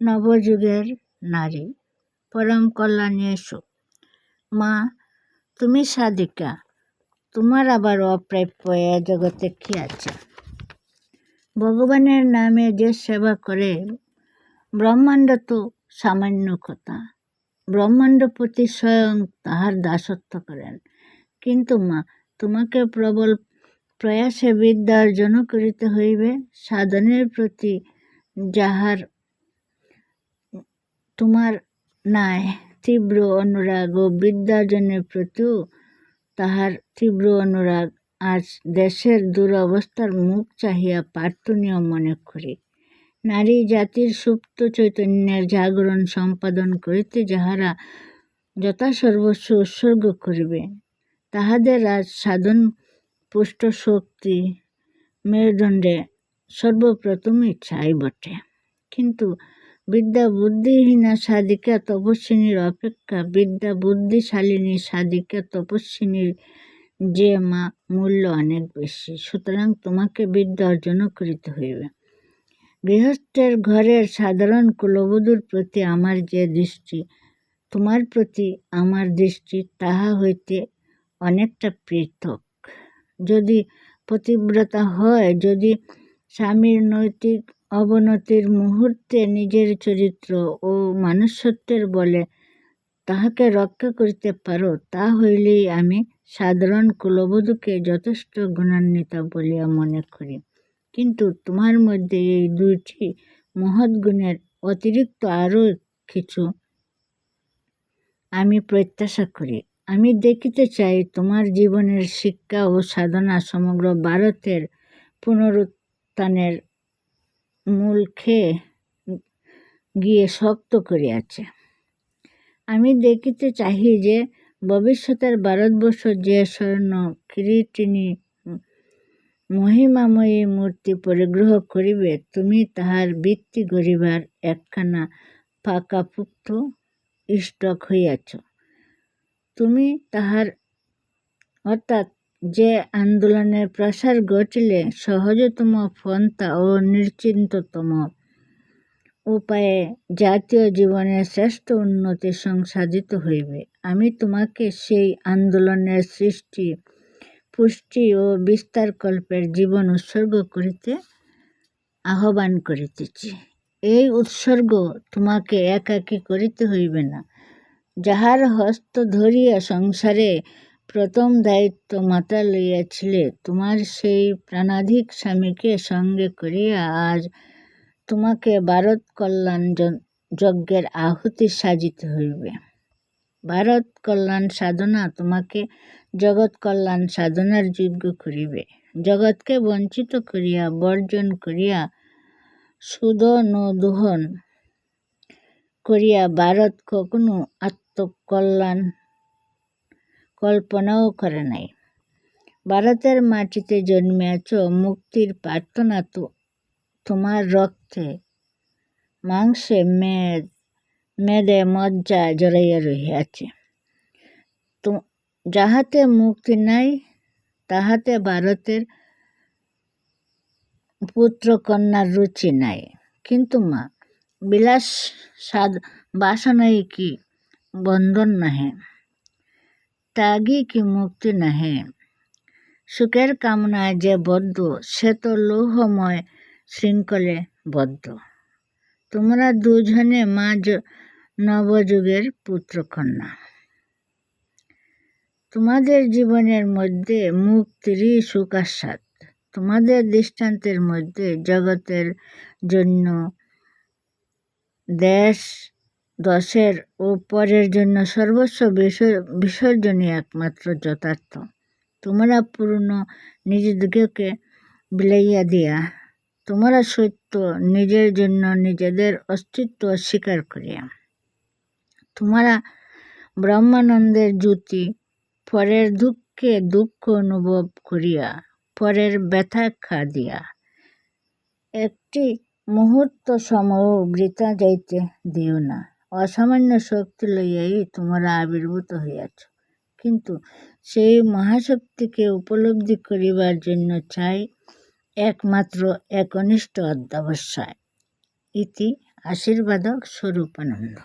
নবযুগের নারী, পরম কল্যাণী এসো। মা, তুমি সাধিকা, তোমার আবার অপ্রাপ্য এ জগতে কি আছে? ভগবানের নামে যে সেবা করে, ব্রহ্মাণ্ড তো সামান্য কথা। ব্রহ্মাণ্ডপতি স্বয়ং তাহার দাসত্ব করেন। কিন্তু মা, তোমাকে প্রবল প্রয়াসে বিদ্যা অর্জন করিতে হইবে। সাধনের প্রতি যাহার তোমার নাই তীব্র অনুরাগ ও বিদ্যার্জনের প্রতিও তাহার তীব্র অনুরাগ, আজ দেশের দুরবস্থার মুখ চাহিয়া প্রার্থনীয় মনে করি। নারী জাতির সুপ্ত চৈতন্যের জাগরণ সম্পাদন করিতে যাহারা যথাসর্বস্ব উৎসর্গ করিবে, তাহাদের আজ সাধন পুষ্ট শক্তি মেরুদণ্ডে সর্বপ্রথমই চাই বটে। কিন্তু বিদ্যা বুদ্ধিহীনা সাধিকা তপস্বিনীর অপেক্ষা বিদ্যা বুদ্ধিশালিনী সাধিকা তপস্বিনীর যে মা মূল্য অনেক বেশি। সুতরাং তোমাকে বিদ্যা অর্জন করিতে হইবে। গৃহস্থের ঘরের সাধারণ কুলবধূর প্রতি আমার যে দৃষ্টি, তোমার প্রতি আমার দৃষ্টি তাহা হইতে অনেকটা পৃথক। যদি পতিব্রতা হয়, যদি স্বামীর নৈতিক অবনতির মুহূর্তে নিজের চরিত্র ও মনুষ্যত্বের বলে তাহাকে রক্ষা করিতে পারো, তা হইলেই আমি সাধারণ কুলবধূকে যথেষ্ট গুণান্বিতা বলিয়া মনে করি। কিন্তু তোমার মধ্যে এই দুইটি মহৎ গুণের অতিরিক্ত আরও কিছু আমি প্রত্যাশা করি। আমি দেখিতে চাই তোমার জীবনের শিক্ষা ও সাধনা সমগ্র ভারতের পুনরুত্থানের মূল খেয়ে গিয়ে শক্ত করিয়াছে। আমি দেখিতে চাহি যে ভবিষ্যতের ভারতবর্ষ যে স্বর্ণ কিরীটিনী মহিমাময়ী মূর্তি পরিগ্রহ করিবে, তুমি তাহার ভিত্তি গড়িবার একখানা পাকাপুক্ত স্টক হইয়াছ। তুমি তাহার অর্থাৎ যে আন্দোলনের প্রসার ঘটিলে সহজতম পন্থা ও নিশ্চিন্ততম উপায়ে জাতীয় জীবনের শ্রেষ্ঠ উন্নতি সংসাধিত হইবে, আমি তোমাকে সেই আন্দোলনের সৃষ্টি, পুষ্টি ও বিস্তারকল্পের জীবন উৎসর্গ করিতে আহ্বান করিতেছি। এই উৎসর্গ তোমাকে একাকী করিতে হইবে না। যাহার হস্ত ধরিয়া সংসারে প্রথম দায়িত্ব মাথা লইয়াছিলে, তোমার সেই প্রাণাধিক স্বামীকে সঙ্গে করিয়া আজ তোমাকে ভারত কল্যাণ যজ্ঞের আহুতি সাজিতে হইবে। ভারত কল্যাণ সাধনা তোমাকে জগৎ কল্যাণ সাধনার যোগ্য করিবে। জগৎকে বঞ্চিত করিয়া বর্জন করিয়া সুধনদোহন করিয়া ভারত কখনো আত্মকল্যাণ কল্পনাও করে নাই। ভারতের মাটিতে জন্মিয়াছ, মুক্তির প্রার্থনা তো তোমার রক্তে মাংসে মেদে মজ্জায় জড়াইয়া রহিয়াছে। যাহাতে মুক্তি নাই, তাহাতে ভারতের পুত্রকন্যার রুচি নাই। কিন্তু মা, বিলাস বাসনাই কি বন্ধন নহে? ত্যাগই কি মুক্তি নহে? সুখের কামনায় যে বদ্ধ, সে তো লৌহময় শৃঙ্খলে বদ্ধ। তোমরা দুজনে মা নবযুগের পুত্রকন্যা। তোমাদের জীবনের মধ্যে মুক্তিরই সুখাস্বাদ। তোমাদের দৃষ্টান্তের মধ্যে জগতের জন্য দেশ দশের ও পরের জন্য সর্বস্ব বিসর্জনই একমাত্র যথার্থ। তোমরা পূর্ণ নিজদিগকে বিলাইয়া দিয়া, তোমরা সত্য নিজের জন্য নিজেদের অস্তিত্ব অস্বীকার করিয়া, তোমরা ব্রহ্মানন্দের জ্যোতি, পরের দুঃখে দুঃখ অনুভব করিয়া, পরের ব্যথা দিয়া, একটি মুহূর্ত সময়ও বৃথা যাইতে দিও না। অসামান্য শক্তি লইয়াই তোমরা আবির্ভূত হইয়াছ, কিন্তু সেই মহাশক্তিকে উপলব্ধি করিবার জন্য চাই একমাত্র একনিষ্ঠ অধ্যবসায়। ইতি আশীর্বাদক স্বরূপানন্দ।